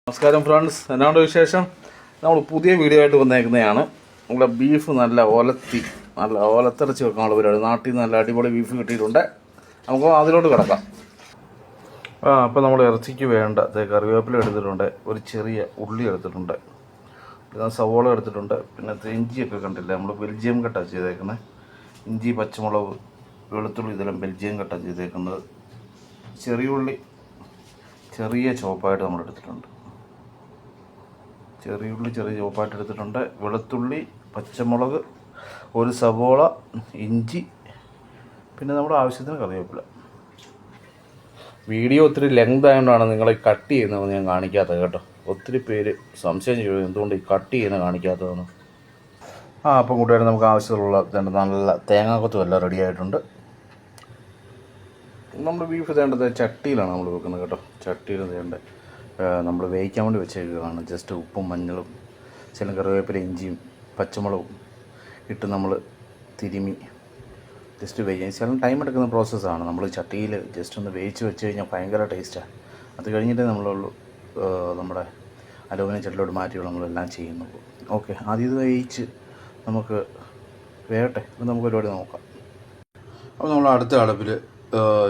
നമസ്കാരം ഫ്രണ്ട്സ്, എന്നാണ്ട് വിശേഷം? നമ്മൾ പുതിയ വീഡിയോ ആയിട്ട് വന്നേക്കുന്നതാണ്. നമ്മുടെ ബീഫ് നല്ല ഓലത്തിറച്ചി വെക്കാനുള്ള പരിപാടി. നാട്ടിൽ നിന്ന് നല്ല അടിപൊളി ബീഫ് കിട്ടിയിട്ടുണ്ട്. നമുക്ക് അതിലോട്ട് കിടക്കാം. അപ്പോൾ നമ്മൾ ഇറച്ചിക്ക് വേണ്ട കറിവേപ്പില എടുത്തിട്ടുണ്ട്, ഒരു ചെറിയ ഉള്ളി എടുത്തിട്ടുണ്ട്, പിന്നെ സവോള എടുത്തിട്ടുണ്ട്, പിന്നെ ഇഞ്ചിയൊക്കെ കണ്ടില്ല, നമ്മൾ ബെൽജിയം കട്ടാണ് ചെയ്തേക്കുന്നത്. ഇഞ്ചി, പച്ചമുളക്, വെളുത്തുള്ളി ഇതെല്ലാം ബെൽജിയം കട്ടാണ് ചെയ്തേക്കുന്നത്. ചെറിയ ഉള്ളി ചെറിയ ചോപ്പായിട്ട് നമ്മൾ എടുത്തിട്ടുണ്ട്. ചെറിയ ചോപ്പായിട്ട് എടുത്തിട്ടുണ്ട്. വെളുത്തുള്ളി, പച്ചമുളക്, ഒരു സവോള, ഇഞ്ചി, പിന്നെ നമ്മുടെ ആവശ്യത്തിന് കറിവേപ്പില. വീഡിയോ ഒത്തിരി ലെങ്ത് ആയതുകൊണ്ടാണ് നിങ്ങളെ കട്ട് ചെയ്യുന്നതെന്ന് ഞാൻ കാണിക്കാത്തത് കേട്ടോ. ഒത്തിരി പേര് സംശയം ചോദിക്കും എന്തുകൊണ്ട് ഈ കട്ട് ചെയ്യുന്നത് കാണിക്കാത്തതെന്ന്. അപ്പം കൂട്ടുകാരെ, നമുക്ക് ആവശ്യമുള്ള നല്ല തേങ്ങാക്കൊത്തും എല്ലാം റെഡി ആയിട്ടുണ്ട്. നമ്മൾ ബീഫ് തേണ്ടത് ചട്ടിയിലാണ് നമ്മൾ വെക്കുന്നത് കേട്ടോ. ചട്ടിയിൽ തേണ്ടത് നമ്മൾ വേവിക്കാൻ വേണ്ടി വെച്ചേക്കുകയാണ്. ജസ്റ്റ് ഉപ്പും മഞ്ഞളും ചില കറിവേപ്പില, ഇഞ്ചിയും പച്ചമുളകും ഇട്ട് നമ്മൾ തിരുമി ജസ്റ്റ് വേവിക്കാൻ. ചില ടൈം എടുക്കുന്ന പ്രോസസ്സാണ്. നമ്മൾ ചട്ടിയിൽ ജസ്റ്റ് ഒന്ന് വേവിച്ച് വെച്ച് കഴിഞ്ഞാൽ ഭയങ്കര ടേസ്റ്റാണ്. അത് കഴിഞ്ഞിട്ട് നമ്മുടെ അലുമിനിയം ചട്ടിലോട്ട് മാറ്റിയുള്ള നമ്മളെല്ലാം ചെയ്യുന്നുള്ളൂ. ഓക്കെ, ആദ്യം ഇത് വേവിച്ച് നമുക്ക് വേകട്ടെ. ഇത് നമുക്ക് പരിപാടി നോക്കാം. അപ്പോൾ നമ്മൾ അടുത്ത അടുപ്പിൽ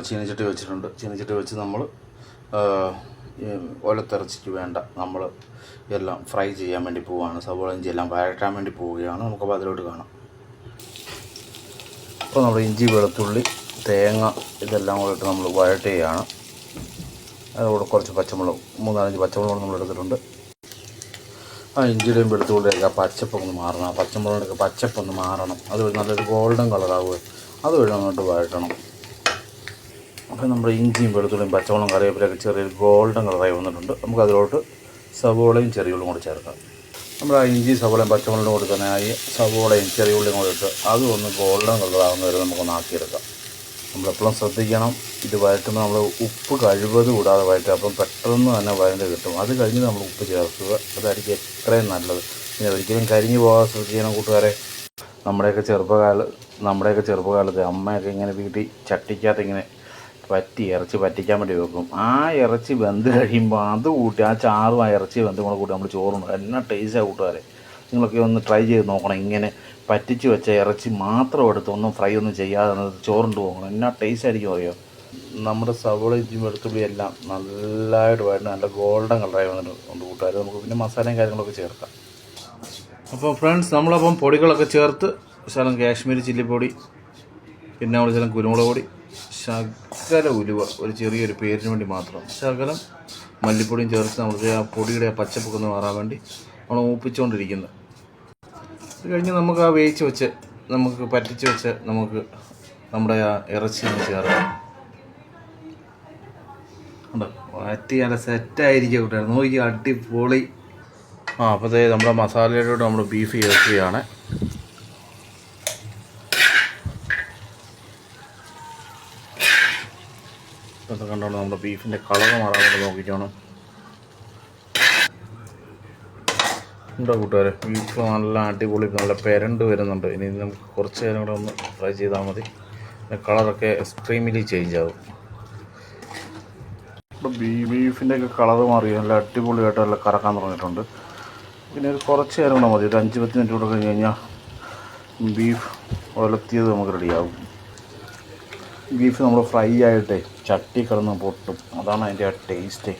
ചീനച്ചട്ടി വെച്ചിട്ടുണ്ട്. ചീനച്ചട്ടി വെച്ച് നമ്മൾ ഓലത്തിറച്ചിക്ക് വേണ്ട നമ്മൾ എല്ലാം ഫ്രൈ ചെയ്യാൻ വേണ്ടി പോവുകയാണ്. സവോള ഇഞ്ചി എല്ലാം വഴറ്റാൻ വേണ്ടി പോവുകയാണ്. നമുക്കപ്പോൾ അതിലോട്ട് കാണാം. അപ്പോൾ നമ്മുടെ ഇഞ്ചി, വെളുത്തുള്ളി, തേങ്ങ ഇതെല്ലാം കൂടെ ഇട്ട് നമ്മൾ വഴറ്റുകയാണ്. അതുകൂടെ കുറച്ച് പച്ചമുളക്, 3-4 പച്ചമുളക് നമ്മൾ എടുത്തിട്ടുണ്ട്. ആ ഇഞ്ചിയുടെയും വെളുത്തുള്ളിയൊക്കെ പച്ചപ്പൊന്ന് മാറണം. പച്ചമുളകിൻ്റെയൊക്കെ പച്ചപ്പൊന്ന് മാറണം. അത് നല്ലൊരു ഗോൾഡൻ കളറാവുക. അത് വഴി അങ്ങോട്ട് വഴറ്റണം. അപ്പോൾ നമ്മുടെ ഇഞ്ചിയും വെളുത്തുള്ളിയും പച്ചമുളകും കറിവേപ്പിലൊക്കെ ചെറിയൊരു ഗോൾഡൻ കളറായി വന്നിട്ടുണ്ട്. നമുക്ക് അതിലോട്ട് സവോളയും ചെറിയുള്ളിയും കൂടി ചേർക്കാം. നമ്മൾ ആ ഇഞ്ചി, സവോളയും പച്ചമുളകും കൂടി തന്നെ ആയി സവോളയും ചെറിയുള്ളിയും കൂടി ഇട്ട് അതും ഒന്ന് ഗോൾഡൻ കളറാകുന്ന വരെ നമുക്കൊന്ന് ആക്കിയെടുക്കാം. നമ്മളെപ്പോഴും ശ്രദ്ധിക്കണം, ഇത് വഴറ്റുമ്പോൾ നമ്മൾ ഉപ്പ് കഴിവത് കൂടാതെ വഴറ്റുക. അപ്പം പെട്ടെന്ന് തന്നെ വഴണ്ട് കിട്ടും. അത് കഴിഞ്ഞ് നമ്മൾ ഉപ്പ് ചേർക്കുക. അതായിരിക്കും എത്രയും നല്ലത്. പിന്നെ ഒരിക്കലും കരിഞ്ഞു പോകാതെ ശ്രദ്ധിക്കണം കൂട്ടുകാരെ. നമ്മുടെയൊക്കെ ചെറുപ്പകാലത്ത് അമ്മയൊക്കെ ഇങ്ങനെ വീട്ടിൽ ചട്ടിക്കകത്ത് ഇങ്ങനെ ഇറച്ചി പറ്റിക്കാൻ വേണ്ടി വെക്കും. ആ ഇറച്ചി വെന്ത് കഴിയുമ്പോൾ അത് കൂട്ടി ആ ചാറും ആ ഇറച്ചി വെന്ത് കൂടെ കൂട്ടി നമ്മൾ ചോറുണ്ട്. എന്നാ ടേസ്റ്റാണ് കൂട്ടുകാരെ. നിങ്ങളൊക്കെ ഒന്ന് ട്രൈ ചെയ്ത് നോക്കണം. ഇങ്ങനെ പറ്റിച്ച് വെച്ച ഇറച്ചി മാത്രം എടുത്ത് ഒന്നും ഫ്രൈ ഒന്നും ചെയ്യാതെ ചോറുണ്ട് പോകണം. എന്നാ ടേസ്റ്റ് ആയിരിക്കും അറിയോ. നമ്മുടെ സവോള, ഇഞ്ചി, വെളുത്തുള്ളി എല്ലാം നല്ലതായിട്ട് വഴറ്റി നല്ല ഗോൾഡൻ കളറായി വന്നിട്ടുണ്ട് കൂട്ടുകാർ. നമുക്ക് പിന്നെ മസാലയും കാര്യങ്ങളൊക്കെ ചേർക്കാം. അപ്പോൾ ഫ്രണ്ട്സ്, നമ്മളപ്പം പൊടികളൊക്കെ ചേർത്ത് ശകലം കാശ്മീരി ചില്ലിപ്പൊടി, പിന്നെ നമ്മൾ ശകലം കുരുമുളക് പൊടി, ശകലം ഉലുവ, ഒരു ചെറിയൊരു പേരിന് വേണ്ടി മാത്രം, ശകലം മല്ലിപ്പൊടിയും ചേർത്ത് നമുക്ക് ആ പൊടിയുടെ ആ പച്ചപ്പൊക്കെ ഒന്ന് മാറാൻ വേണ്ടി നമ്മൾ മൂപ്പിച്ചുകൊണ്ടിരിക്കുന്നത്. അത് കഴിഞ്ഞ് നമുക്ക് ആ വേവിച്ച് വെച്ച് നമുക്ക് പറ്റിച്ച് വെച്ച് നമുക്ക് നമ്മുടെ ആ ഇറച്ചി ഒന്ന് ചേർക്കാം. ഉണ്ടോ, വറ്റി നല്ല സെറ്റായിരിക്കും കൂട്ടുകാർ. നോക്കി അടിപൊളി. അപ്പോഴത്തേ നമ്മുടെ മസാലയിലോട്ട് നമ്മൾ ബീഫ് ചേർക്കുകയാണ്. അത് കണ്ടോണ്ട് നമ്മുടെ ബീഫിൻ്റെ കളർ മാറാൻ വേണ്ടി നോക്കിക്കണം. ഉണ്ടോ കൂട്ടുകാരെ, ബീഫ് നല്ല അടിപൊളി നല്ല പെരണ്ട് വരുന്നുണ്ട്. ഇനി നമുക്ക് കുറച്ച് നേരം കൂടെ ഒന്ന് ഫ്രൈ ചെയ്താൽ മതി. പിന്നെ കളറൊക്കെ എക്സ്ട്രീംലി ചേഞ്ച് ആകും. ഇപ്പോൾ ബീഫിൻ്റെയൊക്കെ കളർ മാറി നല്ല അടിപൊളിയായിട്ട് നല്ല കറക്കാൻ തുടങ്ങിയിട്ടുണ്ട്. പിന്നെ ഒരു കുറച്ച് നേരം കൂടെ മതി. ഒരു 5-10 മിനിറ്റ് കൂടെ കഴിഞ്ഞ് കഴിഞ്ഞാൽ ബീഫ് ഉലത്തിയത് നമുക്ക് റെഡിയാകും. ബീഫ് നമ്മൾ ഫ്രൈ ആയിട്ട് ചട്ടി കിടന്ന് പൊട്ടും. അതാണ് അതിൻ്റെ ആ ടേസ്റ്റ്.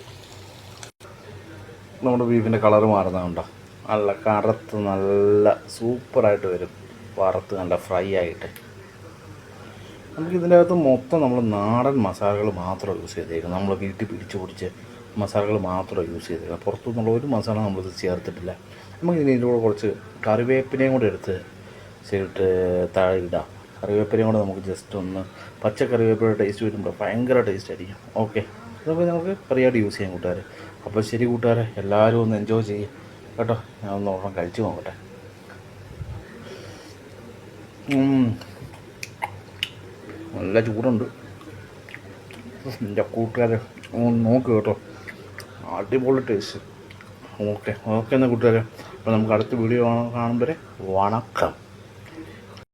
നമ്മുടെ ബീഫിൻ്റെ കളർ മാറുന്നതുകൊണ്ടോ നല്ല കറുത്ത് നല്ല സൂപ്പറായിട്ട് വരും. വറുത്ത് നല്ല ഫ്രൈ ആയിട്ട്. നമുക്കിതിൻ്റെ അകത്ത് മൊത്തം നമ്മൾ നാടൻ മസാലകൾ മാത്രം യൂസ് ചെയ്തേക്കുന്നത്. നമ്മൾ വീട്ടിൽ പിടിച്ച് പൊടിച്ച് മസാലകൾ മാത്രം യൂസ് ചെയ്തേക്കുന്നത്. പുറത്തുനിന്നുള്ള ഒരു മസാല നമ്മളിത് ചേർത്തിട്ടില്ല. നമുക്കിതിൻ്റെ കൂടെ കുറച്ച് കറിവേപ്പിലയും കൂടെ എടുത്ത് താഴെ ഇടാം. കറിവേപ്പിലയും കൂടെ നമുക്ക് ജസ്റ്റ് ഒന്ന് പച്ചക്കറിവേപ്പിലയുടെ ടേസ്റ്റ് വരുമ്പോൾ ഭയങ്കര ടേസ്റ്റ് ആയിരിക്കും. ഓക്കെ, ഇതൊക്കെ നമുക്ക് കറിയായിട്ട് യൂസ് ചെയ്യാം കൂട്ടുകാരെ. അപ്പോൾ ശരി കൂട്ടുകാരെ, എല്ലാവരും ഒന്ന് എൻജോയ് ചെയ്യും കേട്ടോ. ഞാൻ ഒന്ന് ഓർമ്മ കഴിച്ച് നോക്കട്ടെ. നല്ല ചൂടുണ്ട് എൻ്റെ കൂട്ടുകാരെ. നോക്ക് കേട്ടോ, അടിപൊളി ടേസ്റ്റ്. ഓക്കെ എന്നാൽ കൂട്ടുകാരെ, അപ്പോൾ നമുക്ക് അടുത്ത വീഡിയോ കാണുമ്പോൾ വണക്കം.